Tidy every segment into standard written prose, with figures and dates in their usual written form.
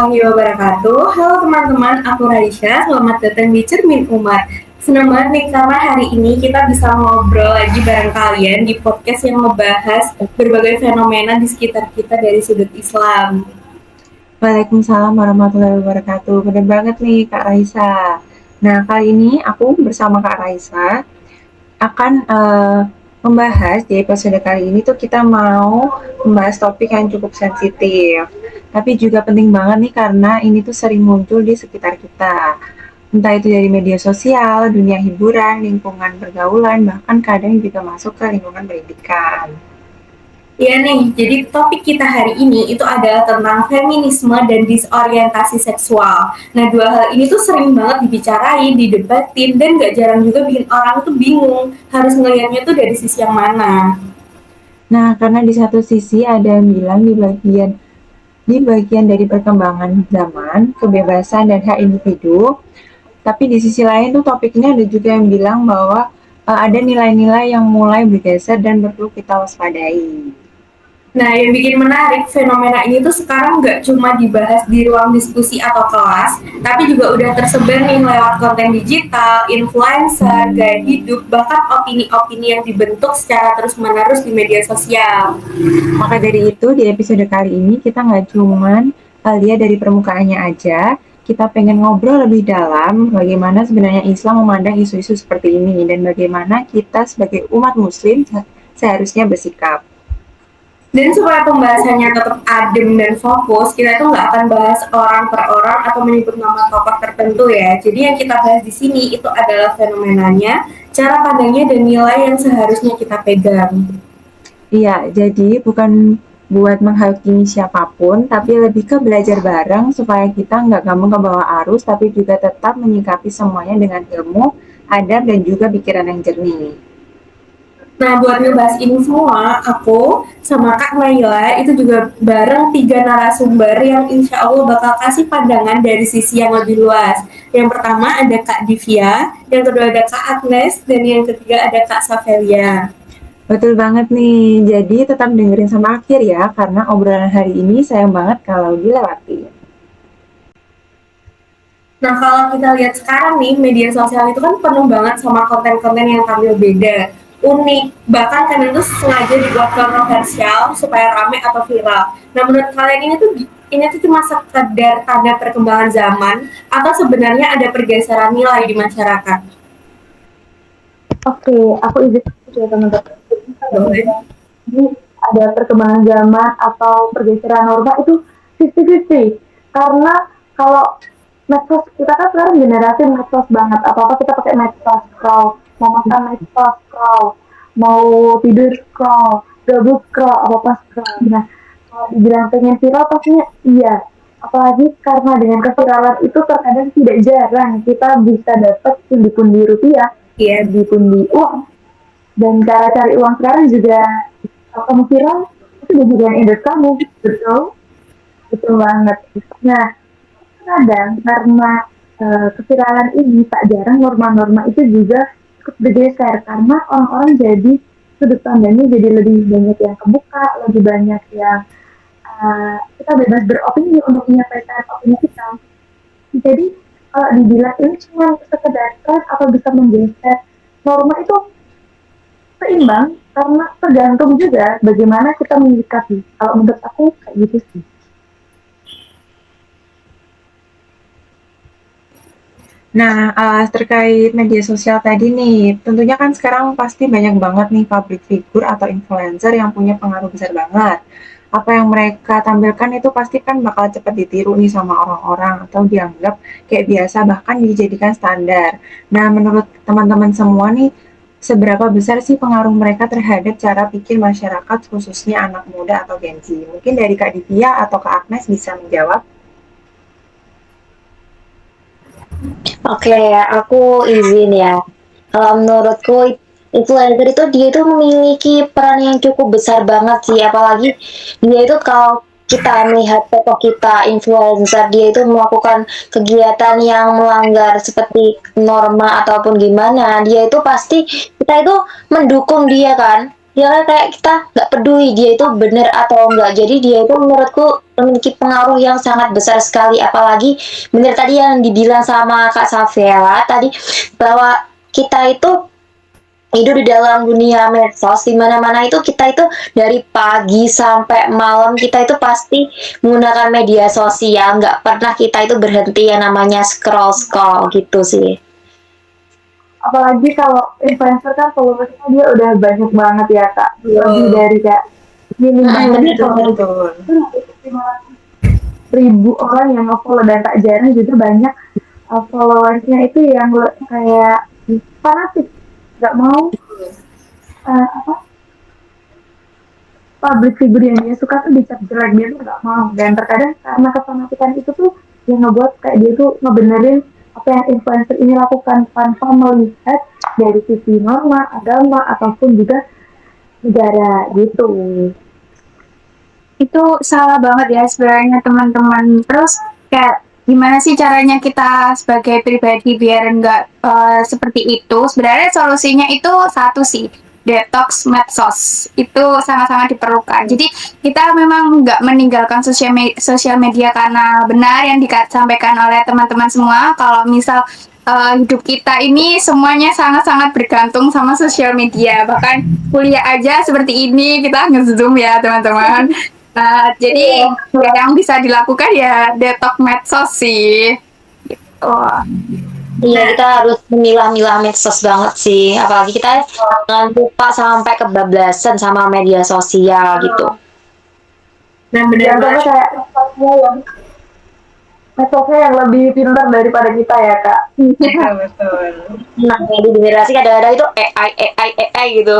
warahmatullahi wabarakatuh. Halo teman-teman, aku Raisya. Selamat datang di Cermin Umat. Senang banget nih karena hari ini kita bisa ngobrol lagi bareng kalian di podcast yang membahas berbagai fenomena di sekitar kita dari sudut Islam. Waalaikumsalam warahmatullahi wabarakatuh. Benar banget nih Kak Raisa. Nah, kali ini aku bersama Kak Raisa akan membahas di episode kali ini tuh kita mau membahas topik yang cukup sensitif. Tapi juga penting banget nih karena ini tuh sering muncul di sekitar kita. Entah itu dari media sosial, dunia hiburan, lingkungan pergaulan, bahkan kadang juga masuk ke lingkungan pendidikan. Ya nih, jadi topik kita hari ini itu adalah tentang feminisme dan disorientasi seksual. Nah, dua hal ini tuh sering banget dibicarain, didebatin, dan gak jarang juga bikin orang tuh bingung harus ngelihatnya tuh dari sisi yang mana. Nah, karena di satu sisi ada yang bilang di bagian dari perkembangan zaman, kebebasan dan hak individu. Tapi di sisi lain tuh topiknya ada juga yang bilang bahwa ada nilai-nilai yang mulai bergeser dan perlu kita waspadai. Nah, yang bikin menarik, fenomena ini tuh sekarang nggak cuma dibahas di ruang diskusi atau kelas, tapi juga udah tersebar nih lewat konten digital, influencer, gaya hidup, bahkan opini-opini yang dibentuk secara terus-menerus di media sosial. Maka dari itu di episode kali ini kita nggak cuman lihat dari permukaannya aja, kita pengen ngobrol lebih dalam bagaimana sebenarnya Islam memandang isu-isu seperti ini dan bagaimana kita sebagai umat muslim seharusnya bersikap. Dan supaya pembahasannya tetap adem dan fokus, kita tuh nggak akan bahas orang per orang atau menyebut nama tokoh tertentu ya. Jadi yang kita bahas di sini itu adalah fenomenanya, cara pandangnya, dan nilai yang seharusnya kita pegang. Iya, jadi bukan buat menghakimi siapapun, tapi lebih ke belajar bareng supaya kita nggak gampang ke bawah arus, tapi juga tetap menyikapi semuanya dengan ilmu, adab, dan juga pikiran yang jernih. Nah, buat ngebahas ini semua, aku sama Kak Naila itu juga bareng tiga narasumber yang insya Allah bakal kasih pandangan dari sisi yang lebih luas. Yang pertama ada Kak Divya, yang kedua ada Kak Agnes, dan yang ketiga ada Kak Savelia. Betul banget nih, jadi tetap dengerin sampai akhir ya, karena obrolan hari ini sayang banget kalau dilewati. Nah, kalau kita lihat sekarang nih, media sosial itu kan penuh banget sama konten-konten yang tampil beda, unik, bahkan kadang itu sengaja dibuat kontroversial supaya rame atau viral. Nah, menurut kalian ini tuh cuma sekedar tanda perkembangan zaman atau sebenarnya ada pergeseran nilai di masyarakat? Oke, aku izin ya teman-teman. Jadi kalau Boleh. bilang ini ada perkembangan zaman atau pergeseran norma itu 50-50. Karena kalau medsos, kita kan sekarang generasi medsos banget. Apa-apa kita pakai medsos, scroll. Mau makan medsos, scroll. Mau tidur, scroll. Gabut, scroll. Apa-apa scroll. Nah, kalau dibilang pengen viral, pastinya iya. Apalagi karena dengan keviralan itu terkadang tidak jarang kita bisa dapat pundi-pundi rupiah, Iya. pundi-pundi uang. Dan cara cari uang sekarang juga, kalau kamu viral, itu jadi yang endorse kamu. Betul? Betul banget. Nah, kadang karena keviralan ini tak jarang norma-norma itu juga ikut bergeser karena orang-orang jadi sudut pandangnya jadi lebih banyak yang kebuka, lebih banyak yang kita bebas beropini untuk menyampaikan opini kita. Jadi kalau dibilang ini cuma sekedar tren atau bisa menggeser norma itu seimbang karena tergantung juga bagaimana kita menyikapi. Kalau menurut aku kayak gitu sih. Nah, terkait media sosial tadi nih, tentunya kan sekarang pasti banyak banget nih public figure atau influencer yang punya pengaruh besar banget. Apa yang mereka tampilkan itu pasti kan bakal cepat ditiru nih sama orang-orang atau dianggap kayak biasa bahkan dijadikan standar. Nah, menurut teman-teman semua nih, seberapa besar sih pengaruh mereka terhadap cara pikir masyarakat khususnya anak muda atau Gen Z? Mungkin dari Kak Divya atau Kak Agnes bisa menjawab. Oke, aku izin ya. Kalau menurutku influencer itu dia itu memiliki peran yang cukup besar banget sih, apalagi dia itu kalau kita melihat tokoh kita influencer dia itu melakukan kegiatan yang melanggar seperti norma ataupun gimana, dia itu pasti kita itu mendukung dia kan. Ya kan kayak kita nggak peduli dia itu benar atau enggak. Jadi dia itu menurutku memiliki pengaruh yang sangat besar sekali. Apalagi benar tadi yang dibilang sama Kak Safela tadi bahwa kita itu hidup di dalam dunia medsos di mana-mana itu kita itu dari pagi sampai malam kita itu pasti menggunakan media sosial, nggak pernah kita itu berhenti yang namanya scroll scroll gitu sih. Apalagi kalau influencer kan followersnya dia udah banyak banget ya kak, lebih dari kayak minimal Betul Betul. itu 500.000 orang yang nge-follow, dan tak jarang juga banyak followersnya itu yang kayak fanatik, nggak mau apa public figure yang dia suka tuh dicap jelek, dia tuh nggak mau. Dan terkadang karena kefanatikan itu tuh yang ngebuat kayak dia tuh ngebenerin apa yang influencer ini lakukan tanpa melihat dari sisi norma, agama, ataupun juga negara gitu. Itu salah banget ya sebenarnya teman-teman. Terus kayak gimana sih caranya kita sebagai pribadi biar nggak seperti itu? Sebenarnya solusinya itu satu sih, detox medsos. Itu sangat-sangat diperlukan. Jadi kita memang nggak meninggalkan sosial media karena benar yang disampaikan oleh teman-teman semua. Kalau misal hidup kita ini semuanya sangat-sangat bergantung sama sosial media. Bahkan kuliah aja seperti ini kita nge-zoom ya teman-teman. Jadi yang bisa dilakukan ya detox medsos sih. Oh. Iya, kita harus memilah-milah medsos banget sih. Apalagi kita jangan lupa sampai kebablasan sama media sosial gitu. Nah benar Yang banget. kayak medsosnya yang lebih pintar daripada kita ya kak. Betul, betul. Nah, di generasi kadang-kadang itu AI gitu.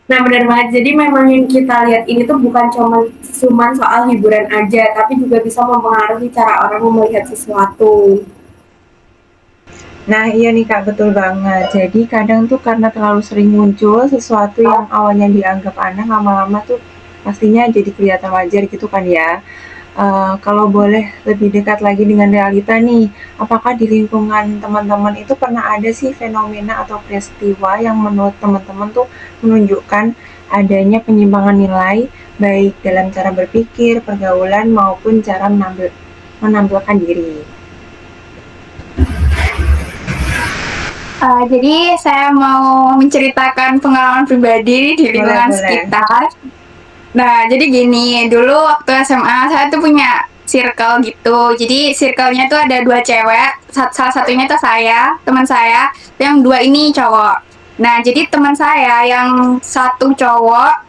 Nah benar banget. Jadi memang yang kita lihat ini tuh bukan cuman soal hiburan aja, tapi juga bisa mempengaruhi cara orang melihat sesuatu. Nah, iya nih Kak, betul banget. Jadi kadang tuh karena terlalu sering muncul sesuatu yang awalnya dianggap aneh, lama-lama tuh pastinya jadi kelihatan wajar gitu kan ya. Kalau boleh lebih dekat lagi dengan realita nih, apakah di lingkungan teman-teman itu pernah ada sih fenomena atau peristiwa yang menurut teman-teman tuh menunjukkan adanya penyimpangan nilai, baik dalam cara berpikir, pergaulan, maupun cara menampilkan diri? Jadi saya mau menceritakan pengalaman pribadi di lingkungan Boleh. sekitar. Nah, jadi gini, dulu waktu SMA saya tuh punya circle gitu. Jadi circle-nya tuh ada dua cewek, salah satunya tuh saya, teman saya, yang dua ini cowok. Nah, jadi teman saya yang satu cowok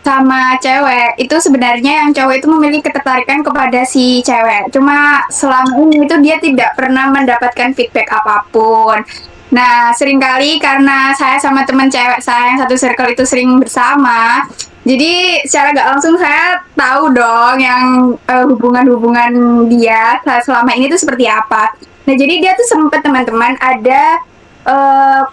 sama cewek itu sebenarnya yang cowok itu memiliki ketertarikan kepada si cewek. Cuma selama ini itu dia tidak pernah mendapatkan feedback apapun. Nah, seringkali karena saya sama teman cewek saya yang satu circle itu sering bersama, jadi secara gak langsung saya tahu dong yang hubungan-hubungan dia selama ini tuh seperti apa. Nah, jadi dia tuh sempat teman-teman ada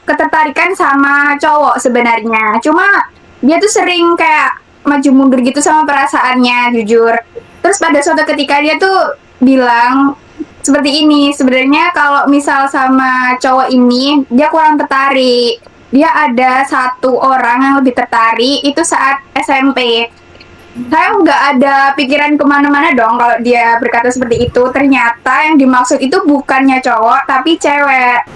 ketertarikan sama cowok sebenarnya. Cuma dia tuh sering kayak maju mundur gitu sama perasaannya, jujur. Terus pada suatu ketika dia tuh bilang seperti ini, sebenarnya kalau misal sama cowok ini dia kurang tertarik, dia ada satu orang yang lebih tertarik itu saat SMP. Saya nggak ada pikiran kemana-mana dong kalau dia berkata seperti itu. Ternyata yang dimaksud itu bukannya cowok tapi cewek.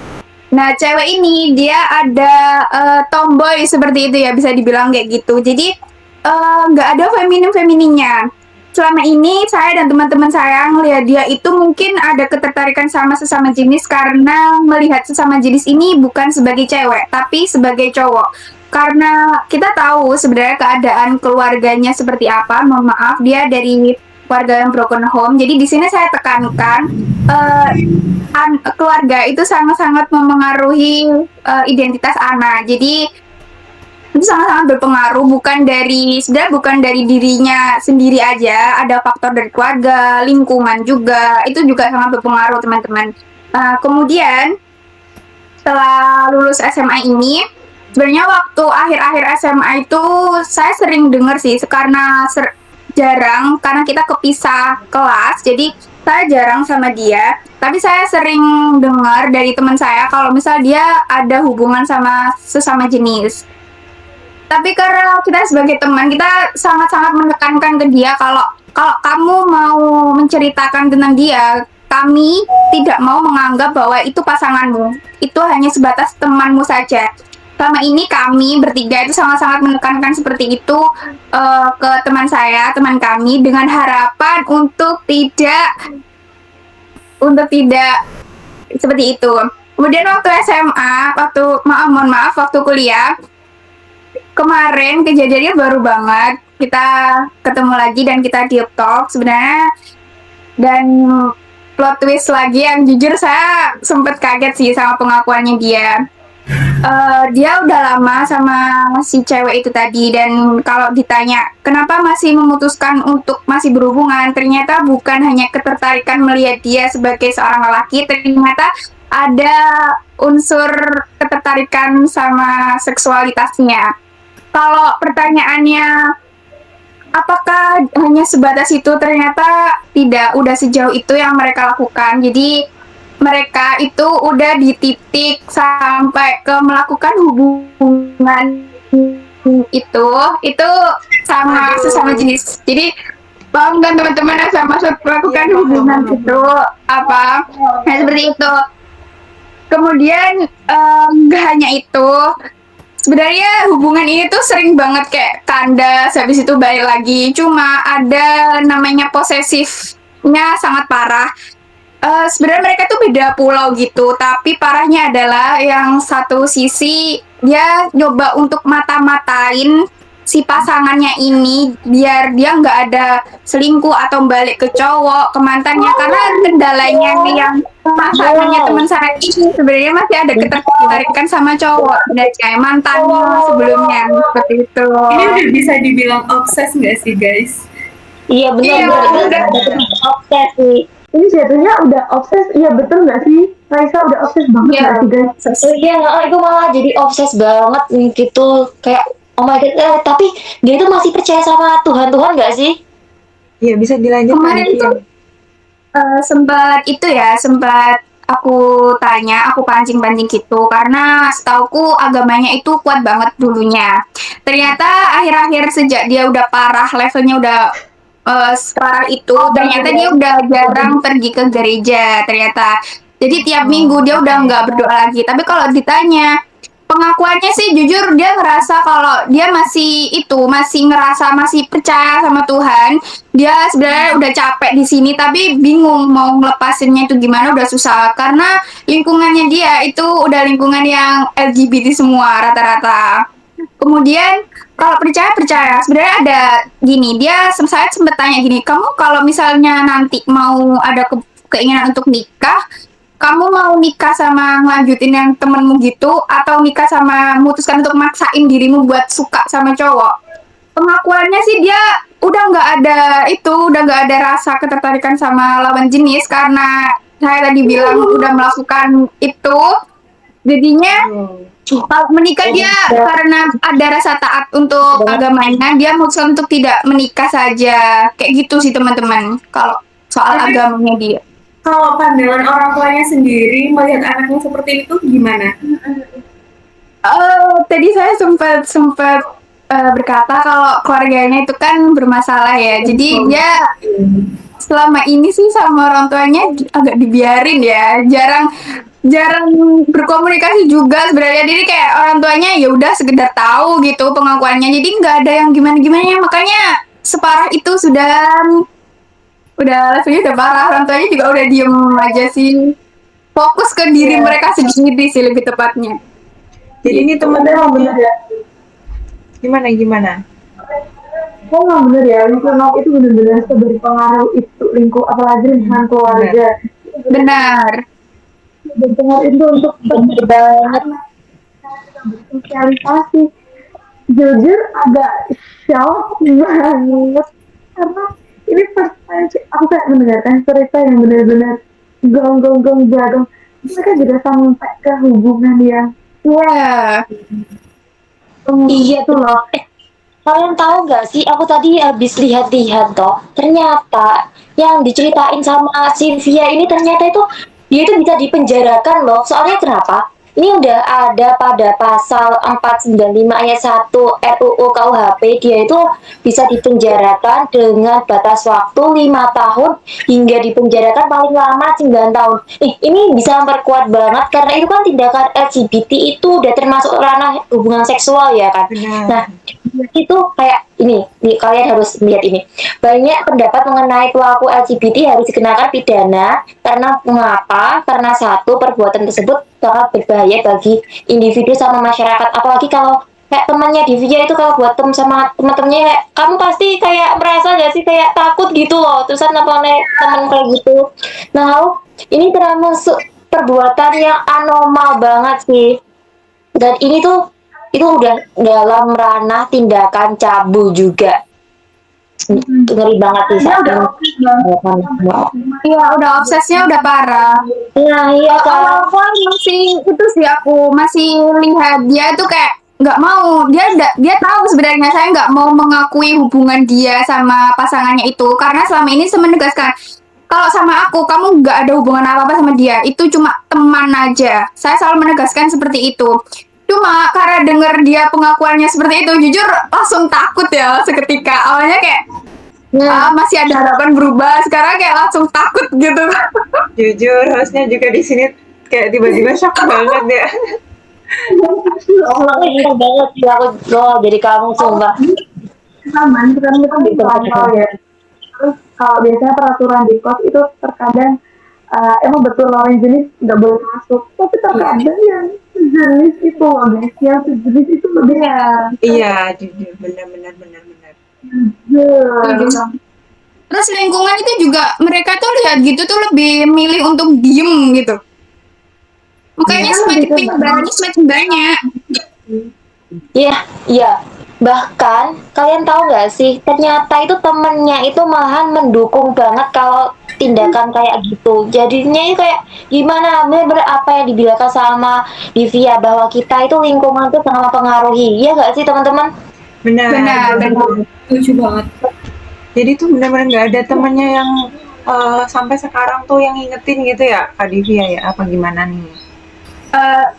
Nah, cewek ini dia ada tomboy seperti itu ya, bisa dibilang kayak gitu. Jadi nggak ada femininnya. Selama ini saya dan teman-teman saya ngelihat dia itu mungkin ada ketertarikan sama sesama jenis karena melihat sesama jenis ini bukan sebagai cewek tapi sebagai cowok. Karena kita tahu sebenarnya keadaan keluarganya seperti apa. Mohon maaf, dia dari keluarga yang broken home. Jadi di sini saya tekankan keluarga itu sangat-sangat memengaruhi identitas anak. Jadi itu sangat-sangat berpengaruh, sebenarnya bukan dari dirinya sendiri aja, ada faktor dari keluarga, lingkungan juga, itu juga sangat berpengaruh teman-teman. Kemudian setelah lulus SMA ini, sebenarnya waktu akhir-akhir SMA itu saya sering dengar sih, karena jarang, karena kita kepisah kelas, jadi saya jarang sama dia, tapi saya sering dengar dari teman saya kalau misal dia ada hubungan sama sesama jenis. Tapi karena kita sebagai teman, kita sangat-sangat menekankan ke dia kalau kalau kamu mau menceritakan tentang dia, kami tidak mau menganggap bahwa itu pasanganmu. Itu hanya sebatas temanmu saja. Selama ini kami bertiga itu sangat-sangat menekankan seperti itu ke teman saya, teman kami dengan harapan untuk tidak seperti itu. Kemudian waktu SMA, mohon maaf, waktu kuliah, kemarin kejadiannya baru banget. Kita ketemu lagi dan kita deep talk sebenarnya, dan plot twist lagi yang jujur saya sempet kaget sih sama pengakuannya dia. Dia udah lama sama si cewek itu tadi, dan kalau ditanya kenapa masih memutuskan untuk masih berhubungan, ternyata bukan hanya ketertarikan melihat dia sebagai seorang lelaki, ternyata ada unsur ketertarikan sama seksualitasnya. Kalau pertanyaannya apakah hanya sebatas itu, ternyata tidak, udah sejauh itu yang mereka lakukan. Jadi mereka itu udah di titik sampai ke melakukan hubungan itu sama sesama jenis. Jadi paham kan teman-teman yang saya maksud melakukan hubungan itu apa? Nah seperti itu. Kemudian nggak hanya itu, sebenarnya hubungan ini tuh sering banget kayak kandas, habis itu balik lagi. Cuma ada namanya posesifnya sangat parah. Sebenarnya mereka tuh beda pulau gitu, tapi parahnya adalah yang satu sisi dia nyoba untuk mata-matain si pasangannya ini biar dia nggak ada selingkuh atau balik ke cowok, ke mantannya, karena kendalanya nih yang pasangannya teman saya ini sebenarnya masih ada ketertarikan sama cowok dan kayak mantannya sebelumnya seperti itu. Ini udah bisa dibilang obses nggak sih guys? Iya Iya, benar, udah. obses sih. Ini jatuhnya udah obses, iya betul nggak sih? Raisa udah obses banget Iya. nggak sih guys? Iya, itu malah jadi obses banget gitu, kayak oh my god. Tapi dia itu masih percaya sama Tuhan nggak sih? Iya, bisa dilanjutkan. Kemarin Ki. tuh sempat aku tanya, aku pancing-pancing gitu karena setauku agamanya itu kuat banget dulunya. Ternyata akhir-akhir sejak dia udah parah, levelnya udah separah itu, ternyata dia udah jarang pergi ke gereja ternyata. Jadi tiap minggu dia udah nggak berdoa lagi. Tapi kalau ditanya pengakuannya sih jujur dia ngerasa kalau dia masih ngerasa masih percaya sama Tuhan. Dia sebenarnya udah capek di sini tapi bingung mau ngelepasinnya itu gimana, udah susah karena lingkungannya dia itu udah lingkungan yang LGBT semua rata-rata. Kemudian kalau percaya sebenarnya ada gini, saya sempet tanya gini, kamu kalau misalnya nanti mau ada keinginan untuk nikah, kamu mau nikah sama ngelanjutin yang temenmu gitu, atau nikah sama memutuskan untuk maksain dirimu buat suka sama cowok? Pengakuannya sih dia udah nggak ada rasa ketertarikan sama lawan jenis karena saya tadi bilang udah melakukan itu, jadinya kalau menikah dia karena ada rasa taat untuk agamanya, dia memutuskan untuk tidak menikah saja. Kayak gitu sih teman-teman. Kalau soal Tapi- agamanya dia. Kalau pandangan orang tuanya sendiri melihat anaknya seperti itu gimana? Tadi saya sempat berkata kalau keluarganya itu kan bermasalah ya. Jadi dia selama ini sih sama orang tuanya agak dibiarin ya. Jarang berkomunikasi juga sebenarnya. Jadi kayak orang tuanya ya udah sekedar tahu gitu pengakuannya. Jadi nggak ada yang gimana-gimana. Makanya separah itu udah levelnya udah parah. Orang tuanya juga udah diem aja sih. Fokus ke diri mereka sendiri sih lebih tepatnya. Jadi ini Emang teman-teman bener ya? gimana? Emang bener ya, lingkungan itu bener-bener berpengaruh itu apalagi lingkungan keluarga. Benar. Berpengaruh itu untuk Banget. bersosialisasi. Jujur agak shock banget karena ini first time sih aku kayak mendengarkan cerita yang benar-benar gong jadong. Mereka juga sampai ke hubungan yang Iya. Iya itu loh. Kalian tahu nggak sih, aku tadi habis lihat-lihat toh, ternyata yang diceritain sama Sylvia ini ternyata itu dia itu bisa dipenjarakan loh. Soalnya kenapa? Ini udah ada pada pasal 495 ayat 1 RUU KUHP, dia itu bisa dipenjarakan dengan batas waktu 5 tahun hingga dipenjarakan paling lama 9 tahun. Ini bisa memperkuat banget karena itu kan tindakan LGBT itu udah termasuk ranah hubungan seksual ya kan. Benar. Nah, itu kayak ini, nih, kalian harus lihat ini. Banyak pendapat mengenai pelaku LGBT harus dikenakan pidana karena mengapa? Karena satu, perbuatan tersebut sangat berbahaya bagi individu sama masyarakat. Apalagi kalau kayak temannya Divya itu kalau buat sama teman-temannya kayak, kamu pasti kayak merasa gak sih kayak takut gitu loh. Terusan apa nih temen kayak gitu. Nah, ini termasuk perbuatan yang anormal banget sih. Dan ini tuh itu udah dalam ranah tindakan cabul juga. Ngeri banget sih Dia saat udah ini. oke banget. Iya, udah obsesnya udah parah. Nah iya kan. Awal-awal masih itu sih aku masih lihat dia tuh kayak nggak mau, dia tahu sebenarnya saya nggak mau mengakui hubungan dia sama pasangannya itu karena selama ini saya menegaskan kalau sama aku kamu nggak ada hubungan apa-apa sama dia, itu cuma teman aja. Saya selalu menegaskan seperti itu. Cuma karena denger dia pengakuannya seperti itu, jujur langsung takut ya seketika. Awalnya kayak masih ada harapan berubah, sekarang kayak langsung takut gitu. Jujur, hostnya juga di sini kayak tiba-tiba shock banget ya. Allah ini banget sih aku loh jadi kamu sumpah. Aman, kan kita bisa pantau ya. Terus kalau biasanya peraturan di kos itu terkadang emang betul lawan jenis nggak boleh masuk, tapi terkadang yang sejenis itu loh guys, yang sejenis itu lebih Iya, jujur, benar-benar. Terus lingkungan itu juga mereka tuh lihat gitu tuh lebih milih untuk diem gitu. Makanya Iya, semakin lebih ke penyebarannya semakin banyak. Iya, iya. Bahkan kalian tahu nggak sih, ternyata itu temennya itu malahan mendukung banget kalau tindakan kayak gitu. Jadinya itu kayak gimana, bener-bener apa yang dibilangkan sama Divya bahwa kita itu lingkungan itu sangat mempengaruhi. Iya nggak sih teman-teman? Benar. Benar. Lucu banget. Jadi tuh benar-benar nggak ada temennya yang sampai sekarang tuh yang ngingetin gitu ya, Kak Divya ya? Apa gimana nih?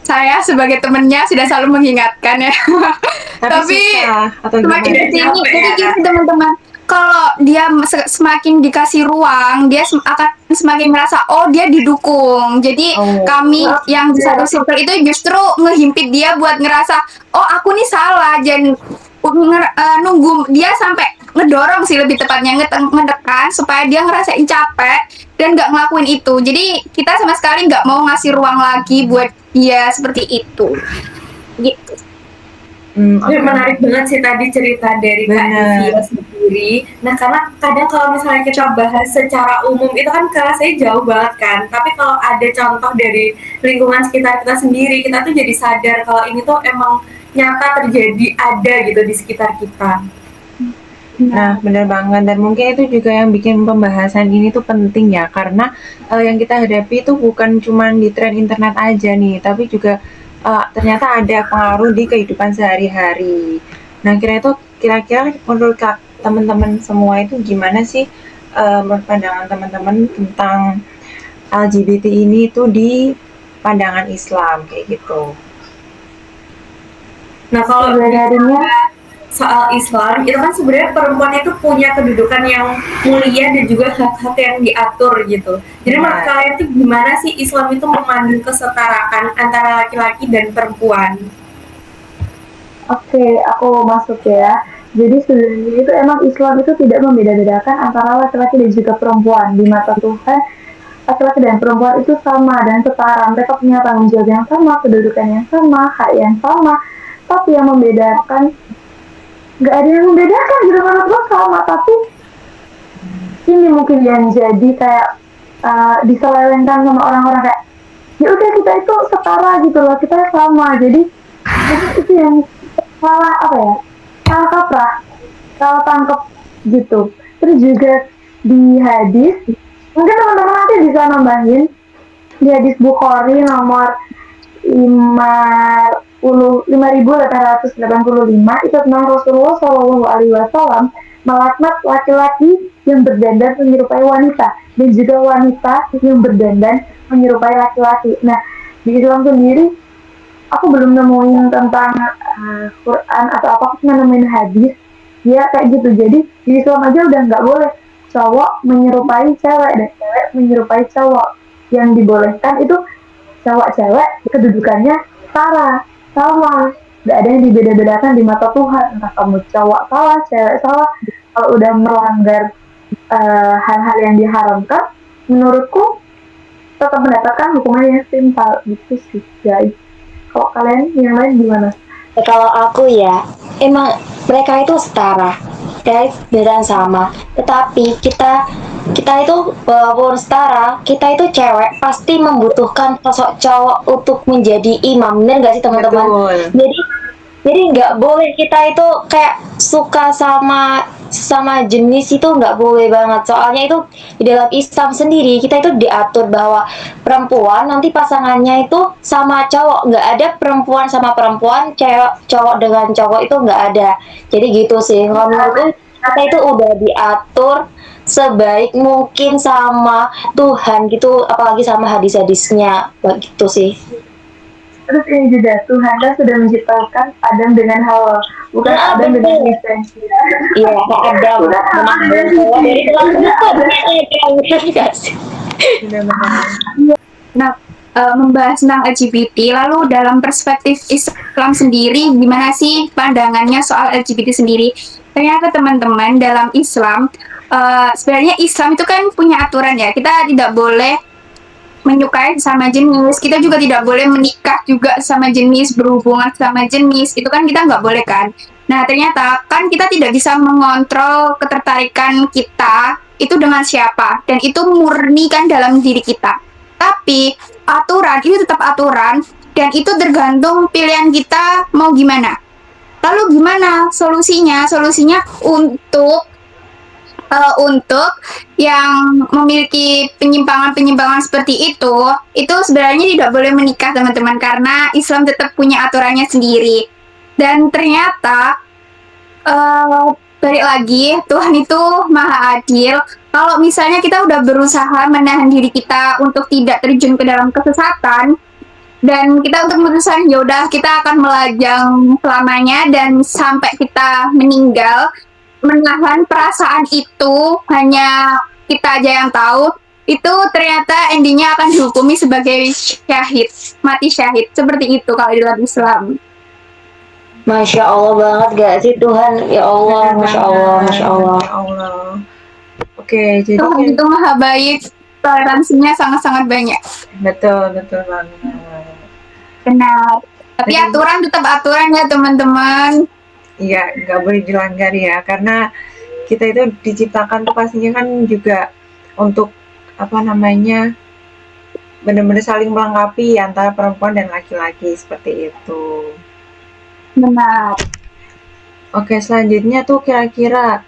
Saya sebagai temennya sudah selalu mengingatkan ya. Tapi susah atau semakin gimana? kesini, Capek jadi ya. gini teman-teman, kalau dia semakin dikasih ruang, dia akan semakin merasa oh dia didukung. Jadi Oh. kami yang di satu circle itu justru ngehimpit dia buat ngerasa oh aku nih salah, dan nunggu dia sampai ngedorong sih lebih tepatnya ngedekan supaya dia ngerasain capek dan nggak ngelakuin itu. Jadi kita sama sekali nggak mau ngasih ruang lagi buat dia seperti itu. Gitu. Ya, menarik banget sih tadi cerita dari Kak Benar. Divya sendiri. Nah, karena kadang kalau misalnya kita bahas secara umum itu kan rasanya jauh banget kan. Tapi kalau ada contoh dari lingkungan sekitar kita sendiri, kita tuh jadi sadar kalau ini tuh emang nyata terjadi, ada gitu di sekitar kita. Nah, benar banget. Dan mungkin itu juga yang bikin pembahasan ini tuh penting ya, karena yang kita hadapi itu bukan cuma di tren internet aja nih, tapi juga ternyata ada pengaruh di kehidupan sehari-hari. Nah, kira-kira menurut teman-teman semua itu gimana sih menurut pandangan teman-teman tentang LGBT ini tuh di pandangan Islam kayak gitu? Nah, kalau sebenarnya soal Islam itu kan sebenarnya perempuan itu punya kedudukan yang mulia dan juga hak-hak yang diatur gitu. Jadi menurut kalian itu gimana sih Islam itu memandu kesetaraan antara laki-laki dan perempuan? Oke, aku masuk ya. Jadi sebenarnya itu emang Islam itu tidak membeda-bedakan antara laki-laki dan juga perempuan. Di mata Tuhan, laki-laki dan perempuan itu sama dan setara. Mereka punya tanggung jawab yang sama, kedudukan yang sama, hak yang sama. Tapi yang membedakan, nggak ada yang membedakan gitu menurut gue sama. Tapi ini mungkin yang jadi kayak diselewengkan sama orang-orang kayak, ya udah kita itu setara gitu loh, kita sama. Jadi itu yang salah apa ya, salah kaprah, salah tangkep gitu. Terus juga di hadis, mungkin teman-teman nanti bisa nambahin di hadis Bukhari nomor 5.885 itu tentang Rasulullah Shallallahu Alaihi Wasallam melaknat laki-laki yang berdandan menyerupai wanita dan juga wanita yang berdandan menyerupai laki-laki. Nah, di Islam sendiri aku belum nemuin tentang Quran atau apa, aku cuma nemuin hadis ya kayak gitu. Jadi di Islam aja udah nggak boleh cowok menyerupai cewek dan cewek menyerupai cowok. Yang dibolehkan itu cowok-cewek kedudukannya setara, sama, nggak ada yang dibeda-bedakan di mata Tuhan, entah kamu cowok salah cewek salah. Kalau udah melanggar hal-hal yang diharamkan, menurutku tetap mendapatkan hukuman yang setimpal gitu sih guys. Kalau kalian yang lain gimana? Kalau aku ya, emang mereka itu setara, guys, dan sama. Tetapi kita itu walaupun setara, kita itu cewek pasti membutuhkan sosok cowok untuk menjadi imam, bener gak sih teman-teman? Betul. Jadi nggak boleh kita itu kayak suka sama jenis itu, nggak boleh banget. Soalnya itu di dalam Islam sendiri kita itu diatur bahwa perempuan nanti pasangannya itu sama cowok, nggak ada perempuan sama perempuan, cowok dengan cowok itu nggak ada. Jadi gitu sih. Kalau menurutku kita itu udah diatur sebaik mungkin sama Tuhan gitu, apalagi sama hadis-hadisnya begitu sih. Terus ini juga Tuhan kan sudah menciptakan Adam dengan Hawa, bukan Adam dengan lisensi. Iya, Adam Bukan Hawa dengan dari tulang Nah, membahas tentang LGBT, lalu dalam perspektif Islam sendiri, gimana sih pandangannya soal LGBT sendiri? Ternyata teman-teman, dalam Islam, sebenarnya Islam itu kan punya aturan ya, kita tidak boleh menyukai sama jenis, kita juga tidak boleh menikah juga sama jenis, berhubungan sama jenis, itu kan kita nggak boleh kan. Nah, ternyata kan kita tidak bisa mengontrol ketertarikan kita itu dengan siapa, dan itu murni kan dalam diri kita. Tapi aturan itu tetap aturan, dan itu tergantung pilihan kita mau gimana. Lalu gimana solusinya? Solusinya untuk yang memiliki penyimpangan-penyimpangan seperti itu sebenarnya tidak boleh menikah teman-teman, karena Islam tetap punya aturannya sendiri. Dan ternyata balik lagi, Tuhan itu maha adil. Kalau misalnya kita udah berusaha menahan diri kita untuk tidak terjun ke dalam kesesatan, dan kita untuk memutuskan yaudah kita akan melajang selamanya dan sampai kita meninggal, menahan perasaan itu hanya kita aja yang tahu, itu ternyata endingnya akan dihukumi sebagai syahid, mati syahid, seperti itu kalau di dalam Islam. Masya Allah banget gak sih Tuhan? Ya Allah, Masya Allah, Masya Allah. Masya Allah. Oke, jadi Tuhan itu maha baik, toleransinya sangat-sangat banyak. betul banget. Benar. Tapi aturan tetap aturan ya teman-teman. Iya, nggak boleh dilanggar ya, karena kita itu diciptakan tuh pastinya kan juga untuk benar-benar saling melengkapi antara perempuan dan laki-laki seperti itu. Benar. Oke, selanjutnya tuh kira-kira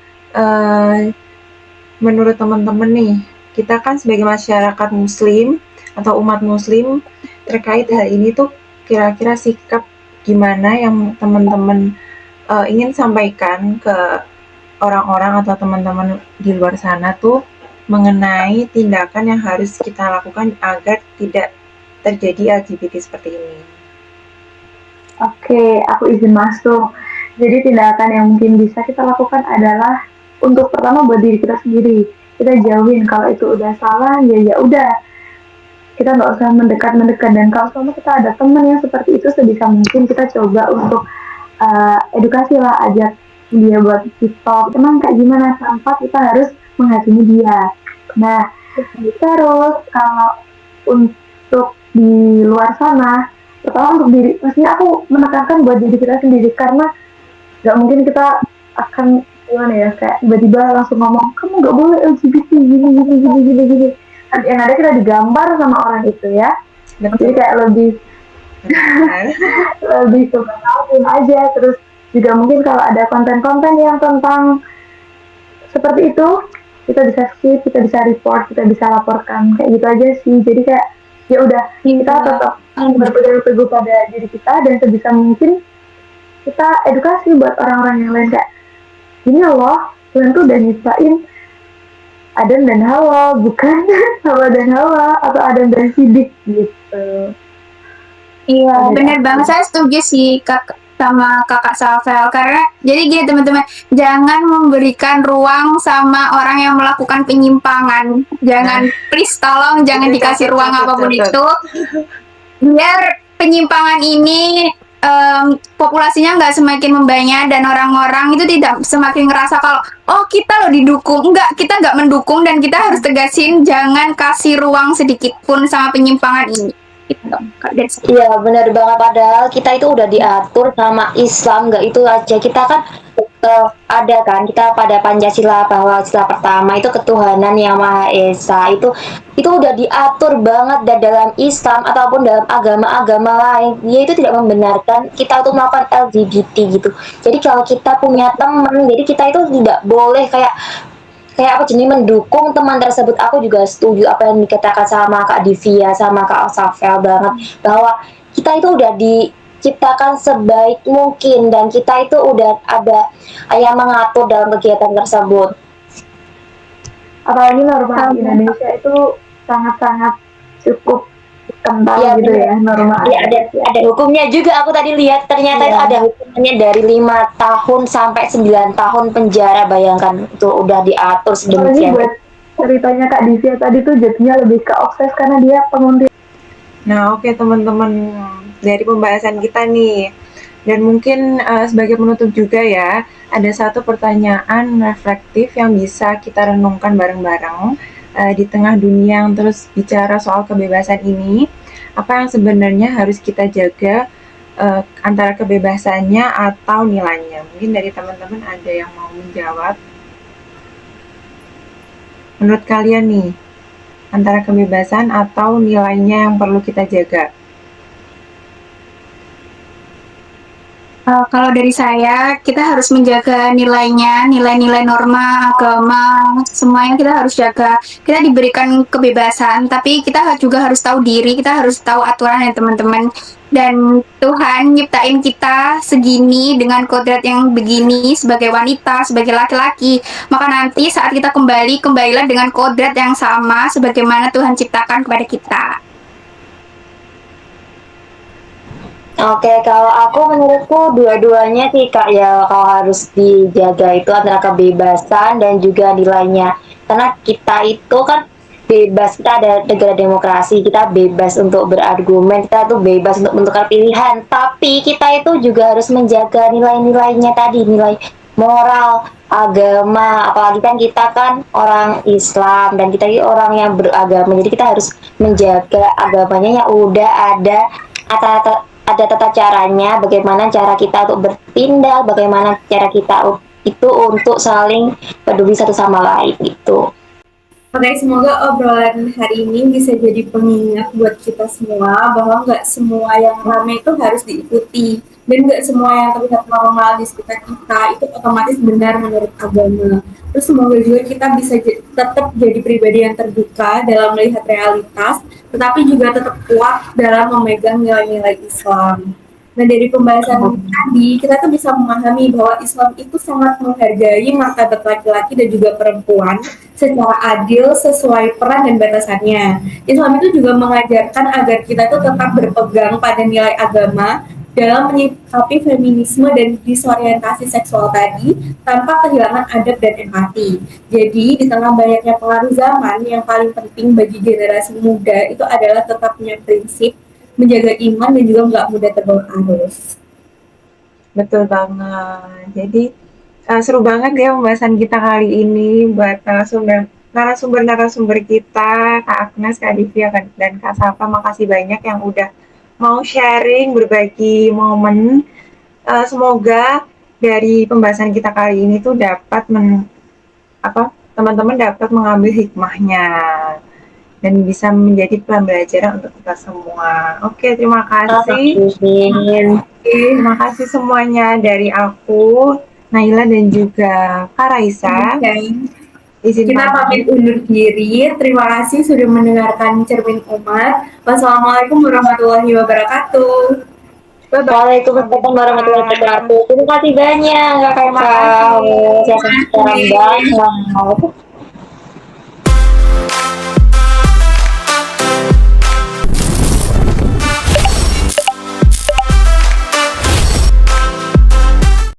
menurut teman-teman nih, kita kan sebagai masyarakat muslim atau umat muslim terkait hal ini tuh kira-kira sikap gimana yang teman-teman ingin sampaikan ke orang-orang atau teman-teman di luar sana tuh mengenai tindakan yang harus kita lakukan agar tidak terjadi LGBT seperti ini. Oke, aku izin masuk. Jadi tindakan yang mungkin bisa kita lakukan adalah untuk pertama buat diri kita sendiri. Kita jauhin kalau itu udah salah, ya udah. Kita nggak usah mendekat, dan kalau selama kita ada teman yang seperti itu, sebisa mungkin kita coba untuk edukasi lah, ajak dia buat TikTok, emang kayak gimana tanpa kita harus menghakimi dia. Nah, terus kalau untuk di luar sana, pertama untuk diri, maksudnya aku menekankan buat diri kita sendiri, karena nggak mungkin kita akan gimana ya, kayak tiba-tiba langsung ngomong kamu nggak boleh LGBT gini. Yang ada kita digambar sama orang itu ya. Jadi kayak lebih kebanyakan aja. Terus juga mungkin kalau ada konten-konten yang tentang seperti itu, kita bisa skip, kita bisa report, kita bisa laporkan, kayak gitu aja sih. Jadi kayak ya udah, kita tetap berpegang teguh pada diri kita dan sebisa mungkin kita edukasi buat orang-orang yang lain kayak ini loh Tuhan tuh udah nyiptain Adam dan Hawa bukan Hawa dan Hawa atau Adam dan Sidik gitu. Iya, bener banget. Saya setuju sih sama kakak Safel. Karena jadi gini teman-teman, jangan memberikan ruang sama orang yang melakukan penyimpangan. Jangan, please tolong jangan Itu dikasih ruang catat, apapun catat. itu. Biar penyimpangan ini populasinya nggak semakin membanyak dan orang-orang itu tidak semakin ngerasa kalau oh kita loh didukung. Enggak, kita nggak mendukung dan kita harus tegasin jangan kasih ruang sedikit pun sama penyimpangan ini. Gitu, Kak Des. Iya benar banget, padahal kita itu udah diatur sama Islam, nggak itu aja kita kan ada kan kita pada Pancasila bahwa sila pertama itu ketuhanan yang Maha Esa, itu udah diatur banget dan dalam Islam ataupun dalam agama-agama lain dia itu tidak membenarkan kita untuk melakukan LGBT gitu. Jadi kalau kita punya teman, jadi kita itu tidak boleh kayak kayak apa jenis mendukung teman tersebut. Aku juga setuju apa yang dikatakan sama Kak Divya sama Kak Safel banget bahwa kita itu udah diciptakan sebaik mungkin dan kita itu udah ada yang mengatur dalam kegiatan tersebut. Apalagi norma di Indonesia itu sangat-sangat cukup kental Iya, gitu bener. ya norma Iya ada hukumnya juga, aku tadi lihat ternyata Iya. itu ada hukumannya dari 5 tahun sampai 9 tahun penjara, bayangkan itu udah diatur Apalagi sedemikian. buat ceritanya Kak Divya tadi tuh jadinya lebih ke obses karena dia penguntit. Nah, oke teman-teman, dari pembahasan kita nih, dan mungkin sebagai penutup juga ya, ada satu pertanyaan reflektif yang bisa kita renungkan bareng-bareng di tengah dunia yang terus bicara soal kebebasan ini. Apa yang sebenarnya harus kita jaga antara kebebasannya atau nilainya? Mungkin dari teman-teman ada yang mau menjawab. Menurut kalian nih, antara kebebasan atau nilainya yang perlu kita jaga? Kalau dari saya, kita harus menjaga nilainya, nilai-nilai norma, agama, semuanya kita harus jaga. Kita diberikan kebebasan, tapi kita juga harus tahu diri, kita harus tahu aturan ya teman-teman. Dan Tuhan nyiptain kita segini dengan kodrat yang begini sebagai wanita, sebagai laki-laki. Maka nanti saat kita kembalilah dengan kodrat yang sama sebagaimana Tuhan ciptakan kepada kita. Oke, kalau aku menurutku dua-duanya sih Kak ya, kalau harus dijaga itu antara kebebasan dan juga nilainya. Karena kita itu kan bebas, kita ada negara demokrasi, kita bebas untuk berargumen, kita tuh bebas untuk menentukan pilihan. Tapi kita itu juga harus menjaga nilai-nilainya tadi, nilai moral, agama, apalagi kan kita kan orang Islam dan kita ini orang yang beragama, jadi kita harus menjaga agamanya yang udah ada tata caranya, bagaimana cara kita untuk bertindak, bagaimana cara kita itu untuk saling peduli satu sama lain gitu. Oke, semoga obrolan hari ini bisa jadi pengingat buat kita semua bahwa nggak semua yang ramai itu harus diikuti dan nggak semua yang terlihat normal di sekitar kita itu otomatis benar menurut agama. Terus semoga juga kita bisa tetap jadi pribadi yang terbuka dalam melihat realitas, tetapi juga tetap kuat dalam memegang nilai-nilai Islam. Nah, dari pembahasan tadi, kita tuh bisa memahami bahwa Islam itu sangat menghargai martabat laki-laki dan juga perempuan secara adil sesuai peran dan batasannya. Islam itu juga mengajarkan agar kita tuh tetap berpegang pada nilai agama dalam menyikapi feminisme dan disorientasi seksual tadi tanpa kehilangan adab dan empati. Jadi, di tengah banyaknya pengaruh zaman, yang paling penting bagi generasi muda itu adalah tetap punya prinsip, menjaga iman dan juga nggak mudah terbawa arus. Betul banget. Jadi seru banget ya pembahasan kita kali ini buat narasumber kita, Kak Agnes, Kak Divya, dan Kak Safa. Makasih banyak yang udah mau sharing, berbagi momen. Semoga dari pembahasan kita kali ini tuh dapat teman-teman dapat mengambil hikmahnya dan bisa menjadi pembelajaran untuk kita semua. Oke, terima kasih. Terima kasih semuanya dari aku, Naila dan juga Kak Raisa. Izin Kita pamit undur diri. Terima kasih sudah mendengarkan Cermin Umat. Wassalamualaikum warahmatullahi wabarakatuh. Bye-bye. Waalaikumsalam warahmatullahi wabarakatuh. Terima kasih banyak kakak. Terima kasih. Saya sangat banget.